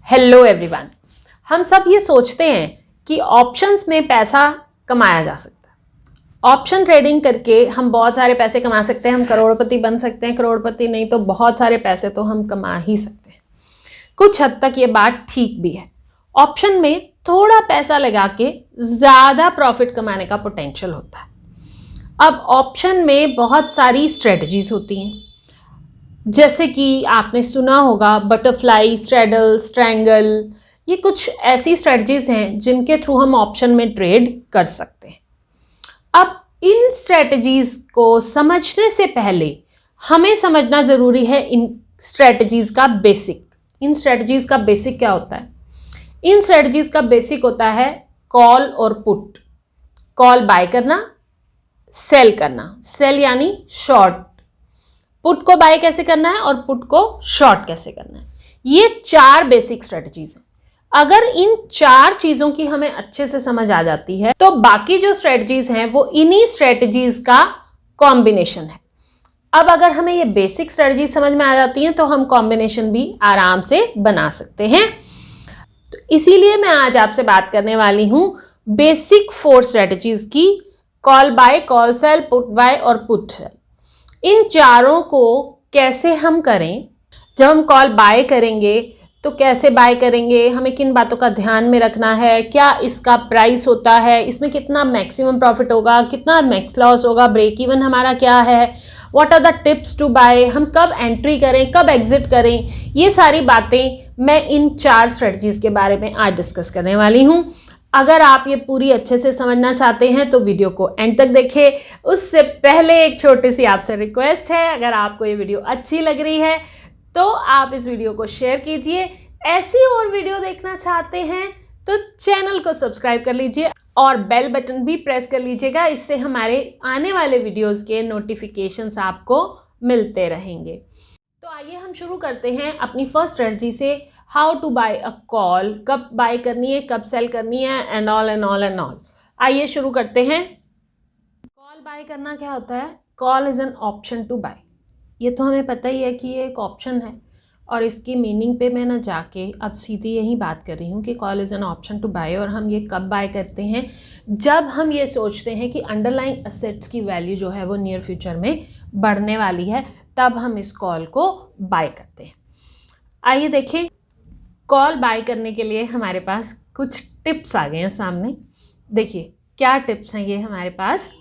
Hello everyone. हम सब ये सोचते हैं कि ऑप्शंस में पैसा कमाया जा सकता है। ऑप्शन ट्रेडिंग करके हम बहुत सारे पैसे कमा सकते हैं, हम करोड़पति बन सकते हैं, करोड़पति नहीं तो बहुत सारे पैसे तो हम कमा ही सकते हैं। कुछ हद तक ये बात ठीक भी है। ऑप्शन में थोड़ा पैसा लगा के ज़्यादा प्रॉफिट कमाने का पोटेंशियल होता है। अब ऑप्शन में बहुत सारी स्ट्रेटजीज होती हैं, जैसे कि आपने सुना होगा बटरफ्लाई, स्ट्रैडल, स्ट्रैंगल। ये कुछ ऐसी स्ट्रेटजीज हैं जिनके थ्रू हम ऑप्शन में ट्रेड कर सकते हैं। अब इन स्ट्रेटजीज को समझने से पहले हमें समझना ज़रूरी है इन स्ट्रेटजीज का बेसिक। इन स्ट्रेटजीज का बेसिक क्या होता है? इन स्ट्रेटजीज का बेसिक होता है कॉल और पुट। कॉल बाय करना, सेल करना, सेल यानी शॉर्ट। पुट को बाय कैसे करना है और पुट को शॉर्ट कैसे करना है। ये चार बेसिक स्ट्रेटजीज हैं। अगर इन चार चीजों की हमें अच्छे से समझ आ जाती है तो बाकी जो स्ट्रेटजीज हैं वो इन्हीं स्ट्रेटजीज का कॉम्बिनेशन है। अब अगर हमें ये बेसिक स्ट्रेटजी समझ में आ जाती हैं तो हम कॉम्बिनेशन भी आराम से बना सकते हैं। तो इसीलिए मैं आज आपसे बात करने वाली हूं बेसिक 4 स्ट्रेटजीज की, call buy, call sell, put buy और पुट सेल। इन चारों को कैसे हम करें। जब हम कॉल बाय करेंगे तो कैसे बाय करेंगे, हमें किन बातों का ध्यान में रखना है, क्या इसका प्राइस होता है, इसमें कितना मैक्सिमम प्रॉफिट होगा, कितना मैक्स लॉस होगा, ब्रेक इवन हमारा क्या है, what are the tips to buy, हम कब एंट्री करें, कब एग्जिट करें, ये सारी बातें मैं इन 4 स्ट्रेटजीज के बारे में आज डिस्कस करने वाली हूँ। अगर आप ये पूरी अच्छे से समझना चाहते हैं तो वीडियो को एंड तक देखें। उससे पहले एक छोटी सी आपसे रिक्वेस्ट है, अगर आपको ये वीडियो अच्छी लग रही है तो आप इस वीडियो को शेयर कीजिए। ऐसी और वीडियो देखना चाहते हैं तो चैनल को सब्सक्राइब कर लीजिए और बेल बटन भी प्रेस कर लीजिएगा। इससे हमारे आने वाले वीडियोस के नोटिफिकेशंस आपको मिलते रहेंगे। तो आइए हम शुरू करते हैं अपनी फर्स्ट स्ट्रेटजी से, how to buy a call. कब बाय करनी है, कब सेल करनी है, and all and all and all. आइए शुरू करते हैं। कॉल बाय करना क्या होता है? Call is an option to buy. ये तो हमें पता ही है कि ये एक ऑप्शन है और इसकी मीनिंग पे मैं ना जाके अब सीधी यही बात कर रही हूँ कि call is an option to buy. और हम ये कब बाय करते हैं? जब हम ये सोचते हैं कि अंडरलाइंग असेट्स की वैल्यू जो है वो नियर फ्यूचर में बढ़ने वाली है, तब हम इस कॉल को बाय करते हैं। आइए देखें, कॉल बाय करने के लिए हमारे पास कुछ टिप्स आ गए हैं सामने। देखिए क्या टिप्स हैं ये हमारे पास।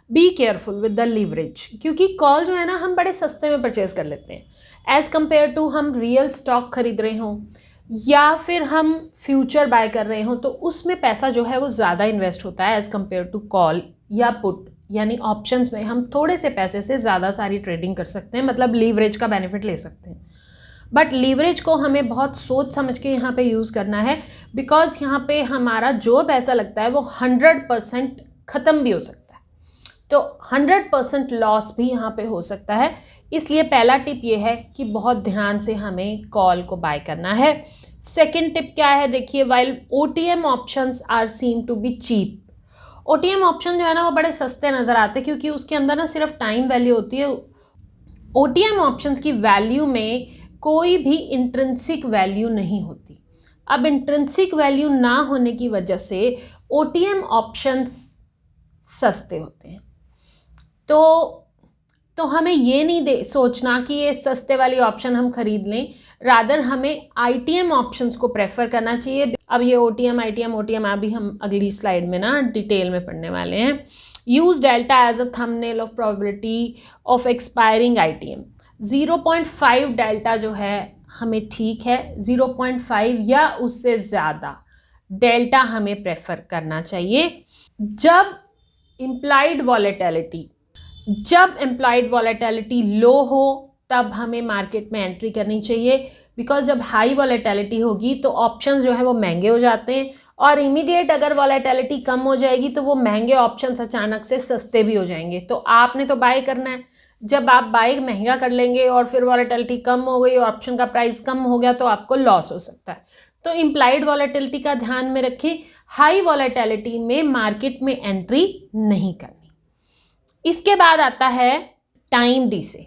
Be careful with the leverage, क्योंकि कॉल जो है ना हम बड़े सस्ते में परचेज कर लेते हैं एज़ कम्पेयर टू हम रियल स्टॉक खरीद रहे हों या फिर हम फ्यूचर बाय कर रहे हों, तो उसमें पैसा जो है वो ज़्यादा इन्वेस्ट होता है एज़ कम्पेयर टू कॉल या पुट। यानी ऑप्शंस में हम थोड़े से पैसे से ज़्यादा सारी ट्रेडिंग कर सकते हैं, मतलब लीवरेज का बेनिफिट ले सकते हैं। बट लीवरेज को हमें बहुत सोच समझ के यहाँ पे यूज़ करना है, बिकॉज यहाँ पे हमारा जो पैसा लगता है वो 100% ख़त्म भी हो सकता है, तो 100% लॉस भी यहाँ पे हो सकता है। इसलिए पहला टिप ये है कि बहुत ध्यान से हमें कॉल को बाय करना है। सेकेंड टिप क्या है? देखिए, while OTM options are seem to be cheap. OTM option जो है ना वो बड़े सस्ते नज़र आते हैं क्योंकि उसके अंदर ना सिर्फ टाइम वैल्यू होती है। OTM ऑप्शंस की वैल्यू में कोई भी इंट्रिंसिक वैल्यू नहीं होती। अब इंट्रिंसिक वैल्यू ना होने की वजह से OTM ऑप्शंस सस्ते होते हैं। तो हमें ये नहीं सोचना कि ये सस्ते वाली ऑप्शन हम खरीद लें, रादर हमें ITM ऑप्शंस को प्रेफर करना चाहिए। अब ये OTM अभी हम अगली स्लाइड में ना डिटेल में पढ़ने वाले हैं। Use delta as a thumbnail of probability of expiring ITM। 0.5 डेल्टा जो है हमें ठीक है, 0.5 या उससे ज़्यादा डेल्टा हमें प्रेफर करना चाहिए। जब इम्प्लाइड वॉलेटिलिटी लो हो तब हमें मार्केट में एंट्री करनी चाहिए, बिकॉज जब हाई वॉलेटिलिटी होगी तो ऑप्शंस जो है वो महंगे हो जाते हैं और इमीडिएट अगर वॉलेटिलिटी कम हो जाएगी तो वो महंगे ऑप्शंस अचानक से सस्ते भी हो जाएंगे। तो आपने तो बाय करना है। जब आप बाय महंगा कर लेंगे और फिर वॉलेटिलिटी कम हो गई और ऑप्शन का प्राइस कम हो गया तो आपको लॉस हो सकता है। तो इम्प्लाइड वॉलेटिलिटी का ध्यान में रखें, हाई वॉलेटिलिटी में मार्केट में एंट्री नहीं करनी। इसके बाद आता है टाइम डी से।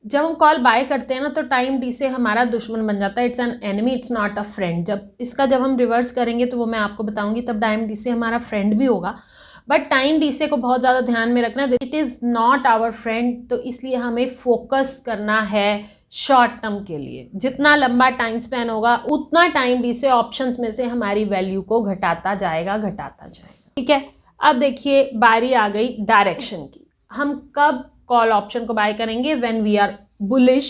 जब हम कॉल बाय करते हैं ना तो टाइम डी से हमारा दुश्मन बन जाता है, it's an enemy, it's not a friend. जब हम रिवर्स करेंगे तो वो मैं आपको बताऊंगी, तब टाइम डी से हमारा फ्रेंड भी होगा। बट टाइम डी से को बहुत ज़्यादा ध्यान में रखना है, it is not our friend. तो इसलिए हमें फोकस करना है शॉर्ट टर्म के लिए। जितना लंबा टाइम स्पैन होगा उतना टाइम डी से ऑप्शंस में से हमारी वैल्यू को घटाता जाएगा। ठीक है, अब देखिए बारी आ गई डायरेक्शन की। हम कब कॉल ऑप्शन को बाय करेंगे? When we are bullish.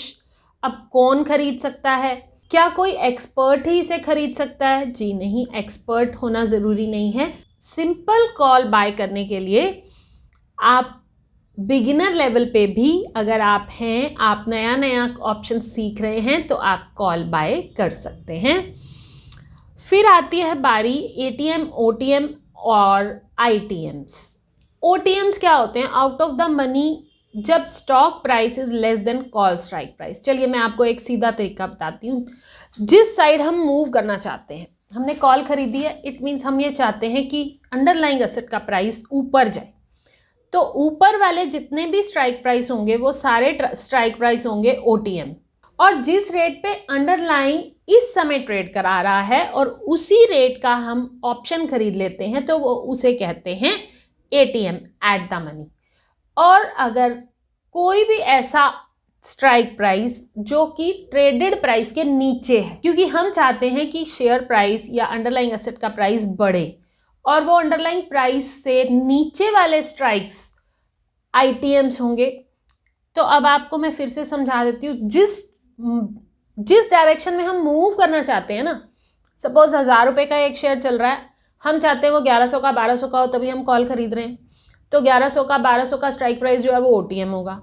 अब कौन खरीद सकता है? क्या कोई एक्सपर्ट ही इसे खरीद सकता है? जी नहीं, एक्सपर्ट होना ज़रूरी नहीं है। सिंपल कॉल बाय करने के लिए आप बिगिनर लेवल पे भी अगर आप हैं, आप नया नया ऑप्शन सीख रहे हैं, तो आप कॉल बाय कर सकते हैं। फिर आती है बारी एटीएम, ओटीएम और आईटीएम्स। ओटीएम्स क्या होते हैं? आउट ऑफ द मनी, जब stock price is less than call strike price. चलिए मैं आपको एक सीधा तरीका बताती हूँ। जिस साइड हम मूव करना चाहते हैं, हमने कॉल खरीदी है, इट मीन्स हम ये चाहते हैं कि अंडरलाइंग एसेट का प्राइस ऊपर जाए। तो ऊपर वाले जितने भी स्ट्राइक प्राइस होंगे वो सारे स्ट्राइक प्राइस होंगे ओटीएम। और जिस रेट पे अंडरलाइंग इस समय ट्रेड करा रहा है और उसी रेट का हम ऑप्शन खरीद लेते हैं, तो वो उसे कहते हैं एटीएम, एट द मनी। और अगर कोई भी ऐसा स्ट्राइक प्राइस जो कि ट्रेडेड प्राइस के नीचे है, क्योंकि हम चाहते हैं कि शेयर प्राइस या अंडरलाइंग एसेट का प्राइस बढ़े, और वो अंडरलाइंग प्राइस से नीचे वाले स्ट्राइक्स आईटीएम्स होंगे। तो अब आपको मैं फिर से समझा देती हूँ। जिस डायरेक्शन में हम मूव करना चाहते हैं ना, सपोज 1000 रुपये का एक शेयर चल रहा है, हम चाहते हैं वो 1100 का 1200 का हो, तभी हम कॉल खरीद रहे हैं। तो 1100 का 1200 का स्ट्राइक प्राइस जो है वो ओटीएम होगा।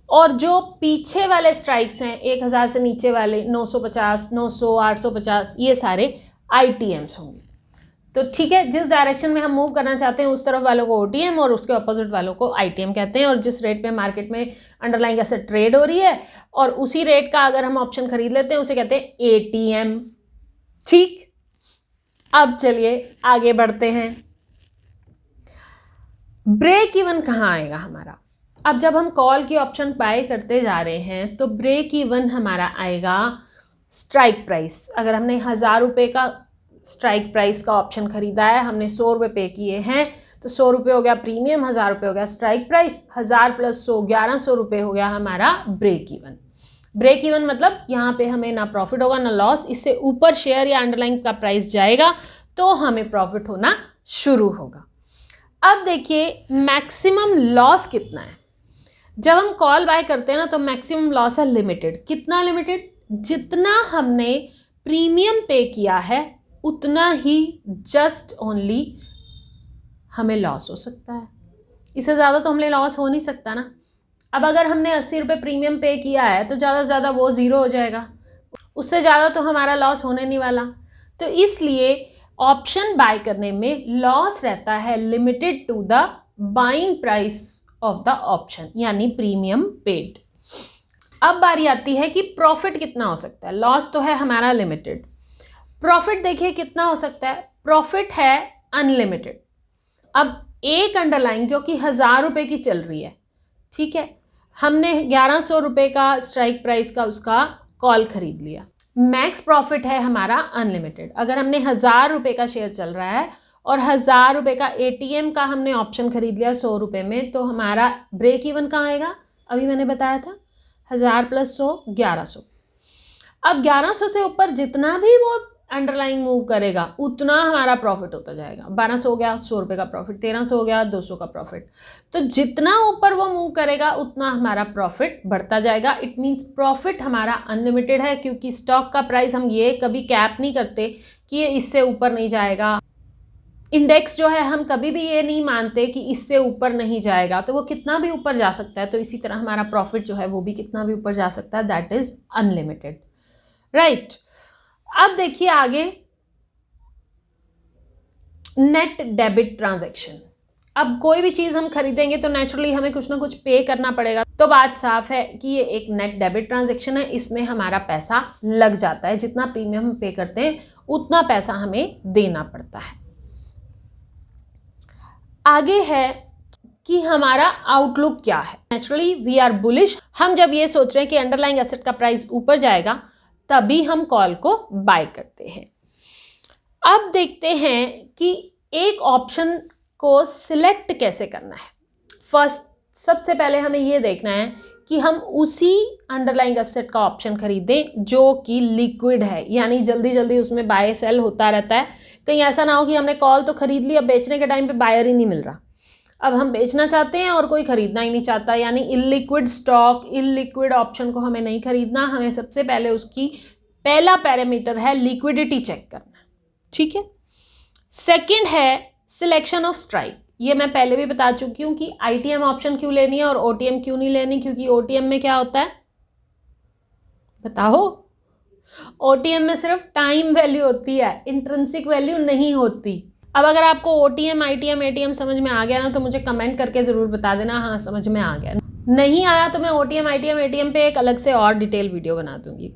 और जो पीछे वाले स्ट्राइक्स हैं 1000 से नीचे वाले 950, 900, 850, ये सारे आईटीएम्स होंगे। तो ठीक है, जिस डायरेक्शन में हम मूव करना चाहते हैं उस तरफ वालों को ओटीएम और उसके अपोजिट वालों को आईटीएम कहते हैं। और जिस रेट पे मार्केट में अंडरलाइंग एसेट ट्रेड हो रही है और उसी रेट का अगर हम ऑप्शन खरीद लेते हैं, उसे कहते हैं एटीएम। ठीक, अब चलिए आगे बढ़ते हैं। ब्रेक इवन कहाँ आएगा हमारा? अब जब हम कॉल की ऑप्शन बाय करते जा रहे हैं तो ब्रेक इवन हमारा आएगा स्ट्राइक प्राइस। अगर हमने 1000 रुपये का स्ट्राइक प्राइस का ऑप्शन खरीदा है, हमने 100 रुपये पे किए हैं, तो 100 रुपये हो गया प्रीमियम, 1000 रुपये हो गया स्ट्राइक प्राइस, 1000 प्लस 100 1100 रुपये हो गया हमारा ब्रेक इवन। ब्रेक इवन मतलब यहाँ पे हमें ना प्रॉफिट होगा ना लॉस। इससे ऊपर शेयर या अंडरलाइन का प्राइस जाएगा तो हमें प्रॉफिट होना शुरू होगा। अब देखिए मैक्सिमम लॉस कितना है। जब हम कॉल बाय करते हैं ना तो मैक्सिमम लॉस है लिमिटेड। कितना लिमिटेड? जितना हमने प्रीमियम पे किया है उतना ही जस्ट ओनली हमें लॉस हो सकता है। इससे ज़्यादा तो हमें लॉस हो नहीं सकता ना। अब अगर हमने 80 रुपये प्रीमियम पे किया है तो ज़्यादा से ज़्यादा वो ज़ीरो हो जाएगा, उससे ज़्यादा तो हमारा लॉस होने नहीं वाला। तो इसलिए ऑप्शन बाय करने में लॉस रहता है limited to the buying price of the option, यानी प्रीमियम पेड। अब बारी आती है कि प्रॉफिट कितना हो सकता है। लॉस तो है हमारा लिमिटेड, प्रॉफिट देखिए कितना हो सकता है। प्रॉफिट है अनलिमिटेड। अब एक अंडरलाइन जो कि 1000 रुपये की चल रही है, ठीक है, हमने 1100 रुपये का स्ट्राइक प्राइस का उसका कॉल खरीद लिया। मैक्स प्रॉफिट है हमारा अनलिमिटेड। अगर हमने 1000 रुपये का शेयर चल रहा है और 1000 रुपये का एटीएम का हमने ऑप्शन खरीद लिया 100 रुपये में, तो हमारा ब्रेक इवन कहाँ आएगा? अभी मैंने बताया था 1000 प्लस 100 1100। अब 1100 से ऊपर जितना भी वो अंडरलाइन मूव करेगा उतना हमारा प्रॉफिट होता जाएगा। 1200 हो गया 100 रुपये का प्रॉफिट, 1300 हो गया 200 का प्रॉफिट। तो जितना ऊपर वो मूव करेगा उतना हमारा प्रॉफिट बढ़ता जाएगा। इट मीन्स प्रॉफिट हमारा अनलिमिटेड है, क्योंकि स्टॉक का प्राइस हम ये कभी कैप नहीं करते कि ये इससे ऊपर नहीं जाएगा। इंडेक्स जो है हम कभी भी ये नहीं मानते कि इससे ऊपर नहीं जाएगा, तो वो कितना भी ऊपर जा सकता है। तो इसी तरह हमारा प्रॉफिट जो है वो भी कितना भी ऊपर जा सकता है, दैट इज अनलिमिटेड, राइट। अब देखिए आगे नेट डेबिट ट्रांजैक्शन। अब कोई भी चीज़ हम खरीदेंगे तो नेचुरली हमें कुछ ना कुछ पे करना पड़ेगा। तो बात साफ है कि ये एक नेट डेबिट ट्रांजैक्शन है। इसमें हमारा पैसा लग जाता है, जितना प्रीमियम हम पे करते हैं उतना पैसा हमें देना पड़ता है। आगे है कि हमारा आउटलुक क्या है। नेचुरली वी आर बुलिश, हम जब ये सोच रहे हैं कि अंडरलाइंग एसेट का प्राइस ऊपर जाएगा तभी हम कॉल को बाय करते हैं। अब देखते हैं कि एक ऑप्शन को सिलेक्ट कैसे करना है। फर्स्ट, सबसे पहले हमें ये देखना है कि हम उसी अंडरलाइंग एसेट का ऑप्शन खरीदें जो कि लिक्विड है, यानी जल्दी जल्दी उसमें बाय सेल होता रहता है। कहीं ऐसा ना हो कि हमने कॉल तो खरीद ली, अब बेचने के टाइम पे बायर ही नहीं मिल रहा। अब हम बेचना चाहते हैं और कोई खरीदना ही नहीं चाहता, यानी इलिक्विड स्टॉक, इलिक्विड ऑप्शन को हमें नहीं खरीदना। हमें सबसे पहले उसकी पहला पैरामीटर है लिक्विडिटी चेक करना, ठीक है। सेकंड है सिलेक्शन ऑफ स्ट्राइक। ये मैं पहले भी बता चुकी हूँ कि आईटीएम ऑप्शन क्यों लेनी है और ओटीएम क्यों नहीं लेनी, क्योंकि ओटीएम में क्या होता है बताओ? ओटीएम में सिर्फ टाइम वैल्यू होती है, इंट्रिंसिक वैल्यू नहीं होती। अब अगर आपको ओटीएम, आईटीएम, एटीएम समझ में आ गया ना तो मुझे कमेंट करके ज़रूर बता देना हाँ समझ में आ गया। नहीं आया तो मैं ओटीएम, आईटीएम, एटीएम पे एक अलग से और डिटेल वीडियो बना दूंगी।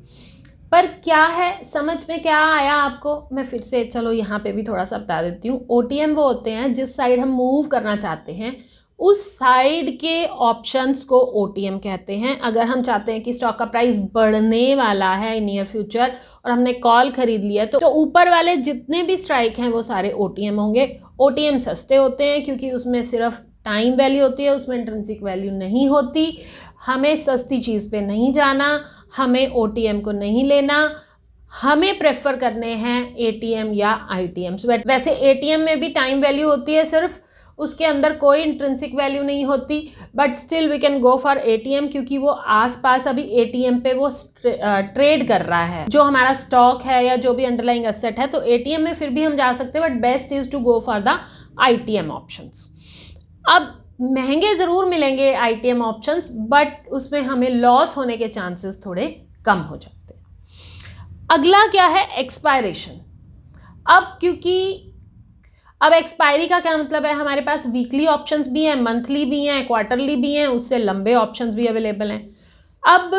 पर क्या है, समझ में क्या आया आपको? मैं फिर से चलो यहाँ पे भी थोड़ा सा बता देती हूँ। ओटीएम वो होते हैं जिस साइड हम मूव करना चाहते हैं उस साइड के ऑप्शंस को ओटीएम कहते हैं। अगर हम चाहते हैं कि स्टॉक का प्राइस बढ़ने वाला है नियर फ्यूचर और हमने कॉल खरीद लिया तो ऊपर वाले जितने भी स्ट्राइक हैं वो सारे ओटीएम होंगे। ओटीएम सस्ते होते हैं क्योंकि उसमें सिर्फ टाइम वैल्यू होती है, उसमें इंट्रिंसिक वैल्यू नहीं होती। हमें सस्ती चीज़ पे नहीं जाना, हमें ओटीएम को नहीं लेना, हमें प्रेफर करने हैं एटीएम या आईटीएम्स। वैसे एटीएम में भी टाइम वैल्यू होती है, सिर्फ उसके अंदर कोई इंट्रिंसिक वैल्यू नहीं होती, but still we can go for ATM क्योंकि वो आसपास अभी एटीएम पे वो ट्रेड कर रहा है जो हमारा स्टॉक है या जो भी अंडरलाइंग एसेट है। तो एटीएम में फिर भी हम जा सकते हैं, but best is to go for the ITM options. अब महंगे ज़रूर मिलेंगे आईटीएम ऑप्शंस, बट उसमें हमें लॉस होने के चांसेस थोड़े कम हो जाते हैं। अगला क्या है, एक्सपायरेशन। अब क्योंकि अब एक्सपायरी का क्या मतलब है, हमारे पास वीकली ऑप्शंस भी हैं, मंथली भी हैं, क्वार्टरली भी हैं, उससे लंबे ऑप्शंस भी अवेलेबल हैं। अब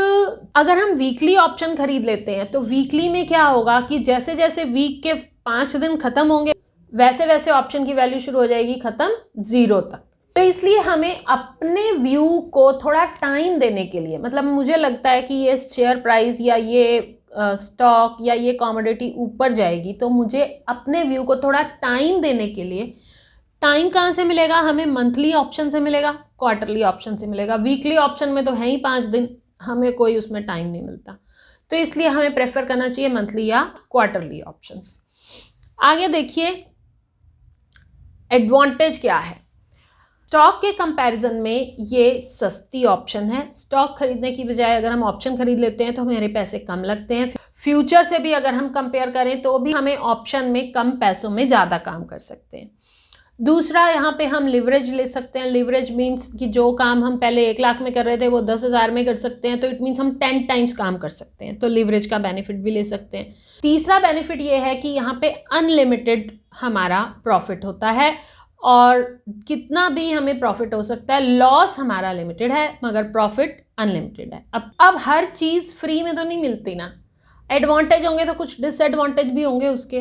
अगर हम वीकली ऑप्शन खरीद लेते हैं तो वीकली में क्या होगा कि जैसे जैसे वीक के 5 दिन खत्म होंगे वैसे वैसे ऑप्शन की वैल्यू शुरू हो जाएगी खत्म 0 तक। तो इसलिए हमें अपने व्यू को थोड़ा टाइम देने के लिए, मतलब मुझे लगता है कि ये शेयर प्राइस या ये स्टॉक या ये कमोडिटी ऊपर जाएगी तो मुझे अपने व्यू को थोड़ा टाइम देने के लिए, टाइम कहाँ से मिलेगा हमें? मंथली ऑप्शन से मिलेगा, क्वार्टरली ऑप्शन से मिलेगा। वीकली ऑप्शन में तो है ही 5 दिन, हमें कोई उसमें टाइम नहीं मिलता, तो इसलिए हमें प्रेफर करना चाहिए मंथली या क्वार्टरली ऑप्शंस। आगे देखिए एडवांटेज क्या है। स्टॉक के कंपैरिजन में ये सस्ती ऑप्शन है। स्टॉक खरीदने की बजाय अगर हम ऑप्शन खरीद लेते हैं तो हमारे पैसे कम लगते हैं। फ्यूचर से भी अगर हम कंपेयर करें तो भी हमें ऑप्शन में कम पैसों में ज़्यादा काम कर सकते हैं। दूसरा, यहाँ पे हम लिवरेज ले सकते हैं। लिवरेज मीन्स कि जो काम हम पहले 1 लाख में कर रहे थे वो 10,000 में कर सकते हैं, तो इट मीन्स हम 10 टाइम्स काम कर सकते हैं, तो लिवरेज का बेनिफिट भी ले सकते हैं। तीसरा बेनिफिट ये है कि यहाँ पे अनलिमिटेड हमारा प्रॉफिट होता है और कितना भी हमें प्रॉफिट हो सकता है। लॉस हमारा लिमिटेड है मगर प्रॉफिट अनलिमिटेड है। अब हर चीज़ फ्री में तो नहीं मिलती ना, एडवांटेज होंगे तो कुछ डिसएडवांटेज भी होंगे उसके,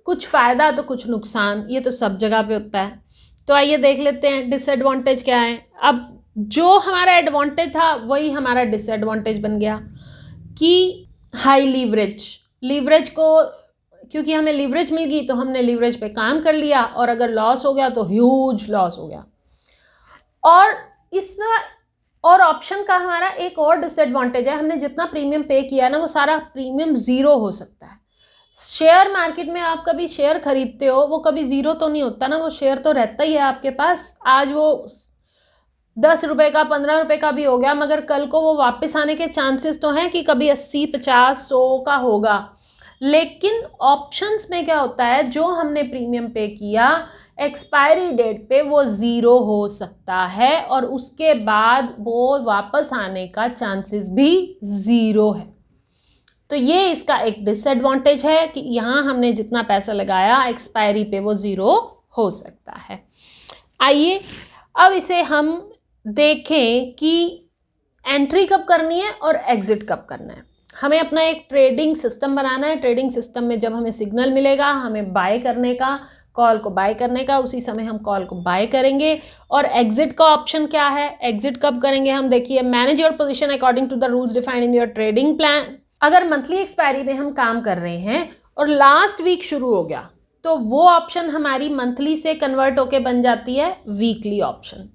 कुछ फ़ायदा तो कुछ नुकसान, ये तो सब जगह पे होता है। तो आइए देख लेते हैं डिसएडवांटेज क्या है। अब जो हमारा एडवांटेज था वही हमारा डिसएडवांटेज बन गया कि हाई लीवरेज को, क्योंकि हमें लीवरेज मिल गई तो हमने लीवरेज पे काम कर लिया और अगर लॉस हो गया तो ह्यूज लॉस हो गया। और इसमें और ऑप्शन का हमारा एक और डिसएडवांटेज है, हमने जितना प्रीमियम पे किया ना वो सारा प्रीमियम 0 हो सकता है। शेयर मार्केट में आप कभी शेयर खरीदते हो वो कभी 0 तो नहीं होता ना, वो शेयर तो रहता ही है आपके पास। आज वो 10 रुपये का 15 रुपये का भी हो गया मगर कल को वो वापस आने के चांसेस तो हैं कि कभी 80, 50, 100 का होगा। लेकिन ऑप्शंस में क्या होता है, जो हमने प्रीमियम पे किया एक्सपायरी डेट पे वो 0 हो सकता है और उसके बाद वो वापस आने का चांसेस भी 0 है। तो ये इसका एक डिसएडवांटेज है कि यहाँ हमने जितना पैसा लगाया एक्सपायरी पे वो 0 हो सकता है। आइए अब इसे हम देखें कि एंट्री कब करनी है और एग्जिट कब करना है। हमें अपना एक ट्रेडिंग सिस्टम बनाना है। ट्रेडिंग सिस्टम में जब हमें सिग्नल मिलेगा हमें बाय करने का, कॉल को बाय करने का, उसी समय हम कॉल को बाय करेंगे। और एग्जिट का ऑप्शन क्या है, एग्जिट कब करेंगे हम, देखिए manage your position according to the rules defined in your trading plan. अगर मंथली एक्सपायरी में हम काम कर रहे हैं और लास्ट वीक शुरू हो गया तो वो ऑप्शन हमारी मंथली से कन्वर्ट होके बन जाती है वीकली ऑप्शन।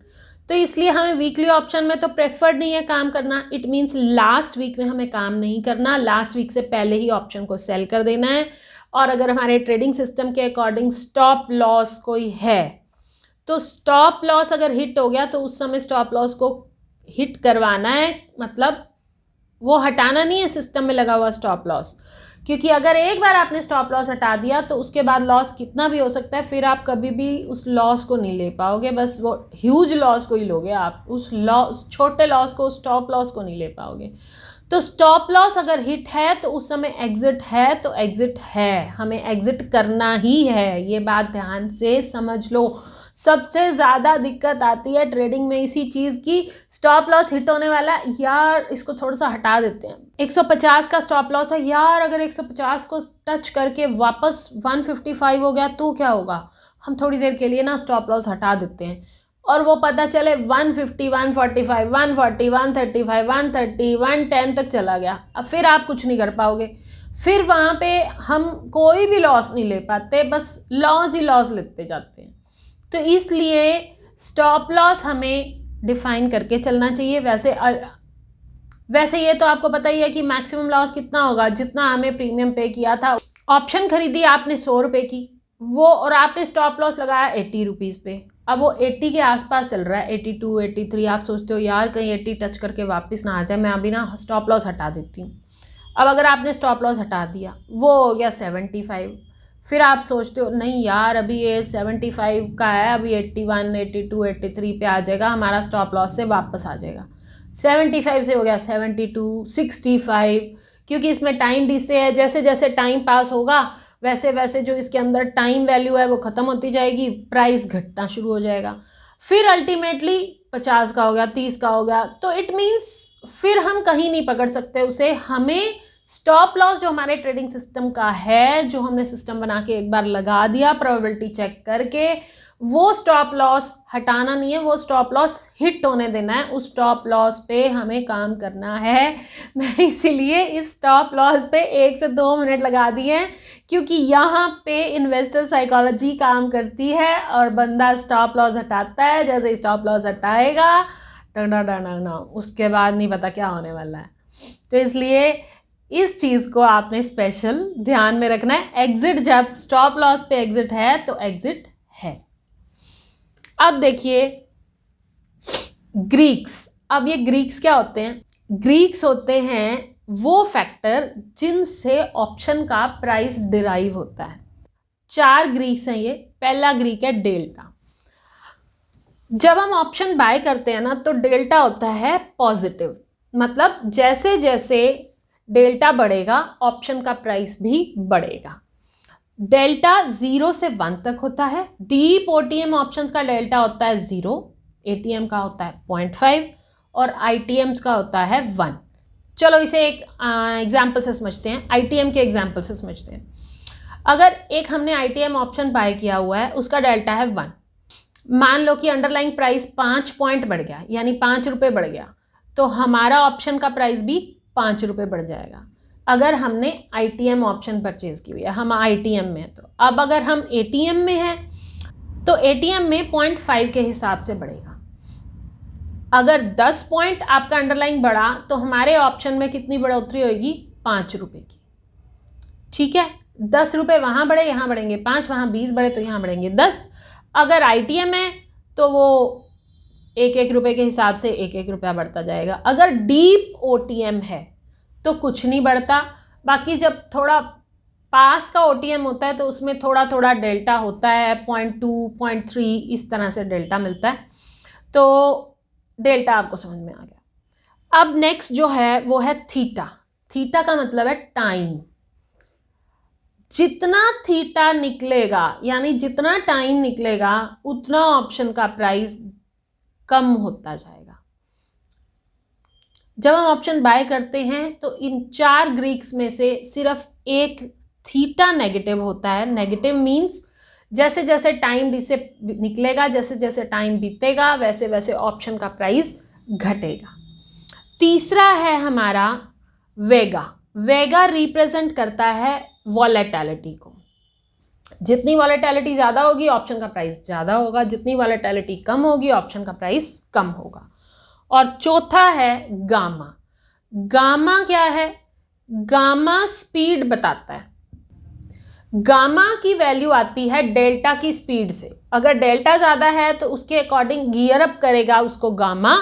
तो इसलिए हमें वीकली ऑप्शन में तो प्रेफर्ड नहीं है काम करना। इट मीन्स लास्ट वीक में हमें काम नहीं करना, लास्ट वीक से पहले ही ऑप्शन को सेल कर देना है। और अगर हमारे ट्रेडिंग सिस्टम के अकॉर्डिंग स्टॉप लॉस कोई है तो स्टॉप लॉस अगर हिट हो गया तो उस समय स्टॉप लॉस को हिट करवाना है, मतलब वो हटाना नहीं है सिस्टम में लगा हुआ स्टॉप लॉस। क्योंकि अगर एक बार आपने स्टॉप लॉस हटा दिया तो उसके बाद लॉस कितना भी हो सकता है, फिर आप कभी भी उस लॉस को नहीं ले पाओगे, बस वो ह्यूज लॉस को ही लोगे आप, उस लॉस छोटे लॉस को, स्टॉप लॉस को नहीं ले पाओगे। तो स्टॉप लॉस अगर हिट है तो उस समय एग्जिट है तो एग्जिट है, हमें एग्जिट करना ही है, ये बात ध्यान से समझ लो। सबसे ज़्यादा दिक्कत आती है ट्रेडिंग में इसी चीज़ की, स्टॉप लॉस हिट होने वाला है, यार इसको थोड़ा सा हटा देते हैं। 150 का स्टॉप लॉस है, यार अगर 150 को टच करके वापस 155 हो गया तो क्या होगा, हम थोड़ी देर के लिए ना स्टॉप लॉस हटा देते हैं और वो पता चले 150, 145, 140, 135, 130, 110 तक चला गया। अब फिर आप कुछ नहीं कर पाओगे, फिर वहाँ पे हम कोई भी लॉस नहीं ले पाते, बस लॉस ही लॉस लेते जाते हैं। तो इसलिए स्टॉप लॉस हमें डिफाइन करके चलना चाहिए। वैसे ये तो आपको पता ही है कि मैक्सिमम लॉस कितना होगा, जितना हमें प्रीमियम पे किया था। ऑप्शन खरीदी आपने 100 रुपये की वो, और आपने स्टॉप लॉस लगाया 80 रुपीज़ पे, अब वो 80 के आसपास चल रहा है, 82, 83। आप सोचते हो यार कहीं 80 टच करके वापस ना आ जाए, मैं अभी ना स्टॉप लॉस हटा देती हूँ। अब अगर आपने स्टॉप लॉस हटा दिया वो हो गया 75, फिर आप सोचते हो नहीं यार अभी ये 75 का है, अभी 81, 82, 83 पे आ जाएगा, हमारा स्टॉप लॉस से वापस आ जाएगा। 75 से हो गया 72, 65, क्योंकि इसमें टाइम डिले है, जैसे जैसे टाइम पास होगा वैसे वैसे जो इसके अंदर टाइम वैल्यू है वो ख़त्म होती जाएगी, प्राइस घटना शुरू हो जाएगा, फिर अल्टीमेटली 50 का हो गया, 30 का हो गया। तो इट मीन्स फिर हम कहीं नहीं पकड़ सकते उसे। हमें स्टॉप लॉस जो हमारे ट्रेडिंग सिस्टम का है, जो हमने सिस्टम बना के एक बार लगा दिया प्रोबेबिलिटी चेक करके, वो स्टॉप लॉस हटाना नहीं है, वो स्टॉप लॉस हिट होने देना है, उस स्टॉप लॉस पे हमें काम करना है। मैं इसीलिए इस स्टॉप लॉस पे 1 से 2 मिनट लगा दिए हैं, क्योंकि यहाँ पे इन्वेस्टर साइकोलॉजी काम करती है और बंदा स्टॉप लॉस हटाता है, जैसे स्टॉप लॉस हटाएगा उसके बाद नहीं पता क्या होने वाला है। तो इसलिए इस चीज़ को आपने स्पेशल ध्यान में रखना है। एग्जिट, जब स्टॉप लॉस पे एग्जिट है तो एग्जिट है। अब देखिए ग्रीक्स। अब ये ग्रीक्स क्या होते हैं, ग्रीक्स होते हैं वो फैक्टर जिनसे ऑप्शन का प्राइस डिराइव होता है। 4 ग्रीक्स हैं ये। पहला ग्रीक है डेल्टा। जब हम ऑप्शन बाय करते हैं ना तो डेल्टा होता है पॉजिटिव, मतलब जैसे जैसे डेल्टा बढ़ेगा ऑप्शन का प्राइस भी बढ़ेगा। डेल्टा 0 से 1 तक होता है। डीप ओटीएम ऑप्शंस का डेल्टा होता है 0, एटीएम का होता है 0.5 और आईटीएम्स का होता है 1। चलो इसे एक एग्जाम्पल से समझते हैं, आईटीएम के एग्जाम्पल से समझते हैं। अगर एक हमने आईटीएम ऑप्शन बाय किया हुआ है, उसका डेल्टा है 1। मान लो कि अंडरलाइंग प्राइस 5 पॉइंट बढ़ गया, यानी 5 रुपये बढ़ गया, तो हमारा ऑप्शन का प्राइस भी 5 रुपये बढ़ जाएगा। अगर हमने आईटीएम ऑप्शन परचेज की हुई है, हम आईटीएम में हैं। तो अब अगर हम एटीएम में हैं तो एटीएम में 0.5 के हिसाब से बढ़ेगा। अगर 10 पॉइंट आपका अंडरलाइन बढ़ा तो हमारे ऑप्शन में कितनी बढ़ोतरी होगी, 5 रुपये की। ठीक है, 10 रुपये वहाँ बढ़े, यहाँ बढ़ेंगे 5, वहाँ 20 बढ़े तो यहाँ बढ़ेंगे 10। अगर आईटीएम है तो वो 1-1 रुपये के हिसाब से 1-1 रुपया बढ़ता जाएगा। अगर डीप ओटीएम है तो कुछ नहीं बढ़ता। बाकी जब थोड़ा पास का ओटीएम होता है तो उसमें थोड़ा थोड़ा डेल्टा होता है, 0.2, 0.3 इस तरह से डेल्टा मिलता है। तो डेल्टा आपको समझ में आ गया। अब नेक्स्ट जो है वो है थीटा। थीटा का मतलब है टाइम। जितना थीटा निकलेगा, यानी जितना टाइम निकलेगा, उतना ऑप्शन का प्राइस कम होता जाएगा। जब हम ऑप्शन बाय करते हैं तो इन 4 ग्रीक्स में से सिर्फ एक थीटा नेगेटिव होता है। नेगेटिव मीन्स जैसे जैसे टाइम डी से निकलेगा, जैसे जैसे टाइम बीतेगा, वैसे वैसे ऑप्शन का प्राइस घटेगा। तीसरा है हमारा वेगा। वेगा रिप्रेजेंट करता है वॉलेटिलिटी को। जितनी वॉलेटिलिटी ज़्यादा होगी ऑप्शन का प्राइस ज़्यादा होगा, जितनी वॉलेटिलिटी कम होगी ऑप्शन का प्राइस कम होगा। और चौथा है गामा। गामा क्या है? गामा स्पीड बताता है। गामा की वैल्यू आती है डेल्टा की स्पीड से। अगर डेल्टा ज़्यादा है तो उसके अकॉर्डिंग गियर अप करेगा उसको गामा,